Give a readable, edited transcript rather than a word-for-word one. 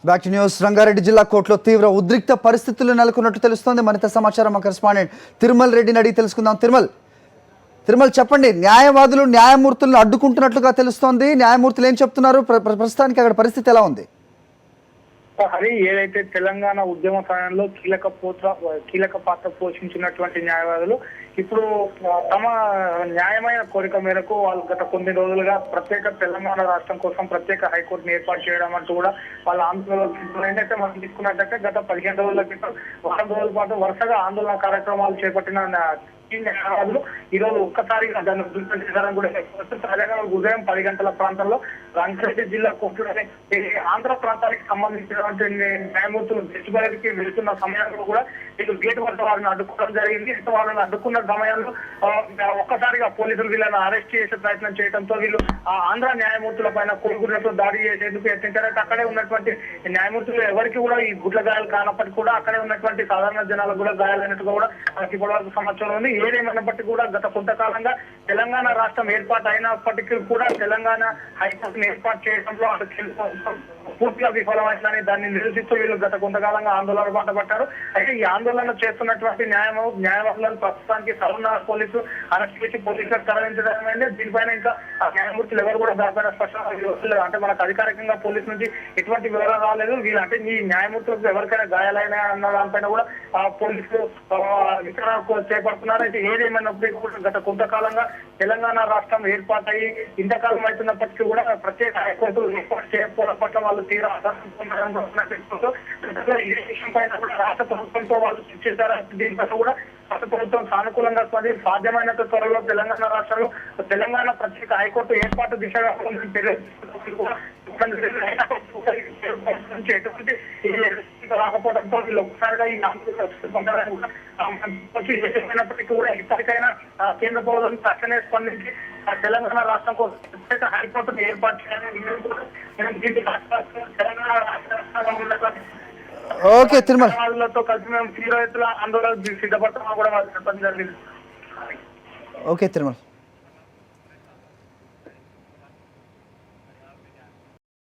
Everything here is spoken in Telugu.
Back to news. రంగారెడ్డి జిల్లా కోర్టులో తీవ్ర ఉద్రిక్త పరిస్థితులు నెలకొన్నట్టు తెలుస్తోంది. మరింత సమాచారం మా కరెస్పాండెంట్ తిరుమల్ రెడ్డిని అడిగి తెలుసుకుందాం. తిరుమల్ చెప్పండి, న్యాయవాదులు న్యాయమూర్తులను అడ్డుకుంటున్నట్లుగా తెలుస్తోంది. న్యాయమూర్తులు ఏం చెప్తున్నారు? ప్రస్తుతానికి అక్కడ పరిస్థితి ఎలా ఉంది? అది ఏదైతే తెలంగాణ ఉద్యమ సమయంలో కీలక పాత్ర పోషించినటువంటి న్యాయవాదులు ఇప్పుడు తమ న్యాయమైన కోరిక మేరకు వాళ్ళు గత కొన్ని రోజులుగా ప్రత్యేక తెలంగాణ రాష్ట్రం కోసం ప్రత్యేక హైకోర్టును ఏర్పాటు చేయడం అంటూ కూడా వాళ్ళ ఆందోళన ఏంటంటే మనం తీసుకున్నట్టయితే గత 15 రోజుల క్రితం వారం రోజుల పాటు వరుసగా ఆందోళన కార్యక్రమాలు చేపట్టిన న్యాయవాదులు ఈ రోజు ఒక్కసారిగా దాన్ని ఉధృతం చేశారని కూడా తాజాగా ఉదయం 10 గంటల ప్రాంతంలో రంగారెడ్డి జిల్లా కోర్టులోనే ఆంధ్ర ప్రాంతానికి సంబంధించినటువంటి న్యాయమూర్తులు బెంచ్కి వెళ్తున్న సమయంలో కూడా వీళ్ళు గేటు వద్ద వారిని అడ్డుకోవడం జరిగింది. వాళ్ళని అడ్డుకున్న సమయంలో ఒక్కసారిగా పోలీసులు వీళ్ళని అరెస్ట్ చేసే ప్రయత్నం చేయడంతో వీళ్ళు ఆ ఆంధ్ర న్యాయమూర్తుల పైన కొడుకులతో దాడి చేసేందుకు యత్నించారంటే అక్కడే ఉన్నటువంటి న్యాయమూర్తులు ఎవరికి కూడా ఈ గుడ్ల గాయాలు కానప్పటికీ కూడా అక్కడే ఉన్నటువంటి సాధారణ జనాలకు కూడా గాయాలైనట్టుగా కూడా మనకి ఇప్పటివరకు సమాచారం ఉంది. ఏదేమైనప్పటికీ కూడా గత కొంతకాలంగా తెలంగాణ రాష్ట్రం ఏర్పాటు అయినప్పటికీ కూడా తెలంగాణ హైకోర్టును ఏర్పాటు చేయడంలో అటు పూర్తిగా విఫలమైందని దాన్ని నిరసిస్తూ వీళ్ళు గత కొంతకాలంగా ఆందోళన బాటపట్టారు. అయితే ఈ ఆందోళన చేస్తున్నటువంటి న్యాయవాదులను ప్రస్తుతానికి సరూర్ పోలీసు అరెస్ట్ చేసి పోలీసులకు తరలించడం. దీనిపైన ఇంకా న్యాయమూర్తులు ఎవరు కూడా దానిపైన స్పష్టంగా అంటే మనకు అధికారికంగా పోలీసు నుంచి ఎటువంటి వివరాలు రాలేదు. వీళ్ళు అంటే ఈ న్యాయమూర్తులకు ఎవరికైనా గాయాలైనా అన్న దానిపైన కూడా పోలీసులు విచారణ చేపడుతున్నారు. అయితే ఏదేమైనప్పటికీ కూడా గత కొంతకాలంగా తెలంగాణ రాష్ట్రం ఏర్పాటయ్యి ఇంతకాలం అవుతున్నప్పటికీ కూడా ప్రత్యేక హైకోర్టు ఏర్పాటు చేయకపోవడం పట్ల వాళ్ళు తీవ్ర ఈ విషయం పైన కూడా రాష్ట్ర ప్రభుత్వంతో వాళ్ళు చర్చించారు. దీనిపైన కూడా రాష్ట్ర ప్రభుత్వం సానుకూలంగా స్పందించి సాధ్యమైనంత త్వరలో తెలంగాణ రాష్ట్రంలో తెలంగాణ ప్రత్యేక హైకోర్టు ఏర్పాటు దిశగా ఎటువంటి రాకపోవడంతో వీళ్ళు ఒకసారిగా ఈ అయినప్పటికీ కూడా ఇప్పటికైనా కేంద్ర ప్రభుత్వం తక్షణమే స్పందించి తెలంగాణ రాష్ట్రం కోసం ప్రత్యేక హైకోర్టును ఏర్పాటు చేయాలని తెలంగాణ రాష్ట్ర ఓకే తిరుమల్ తో కలిసి మేము తీవ్ర ఎత్తుల ఆందోళన సిద్ధపడతామని కూడా వాళ్ళు చెప్పడం జరిగింది. ఓకే తిరుమల్.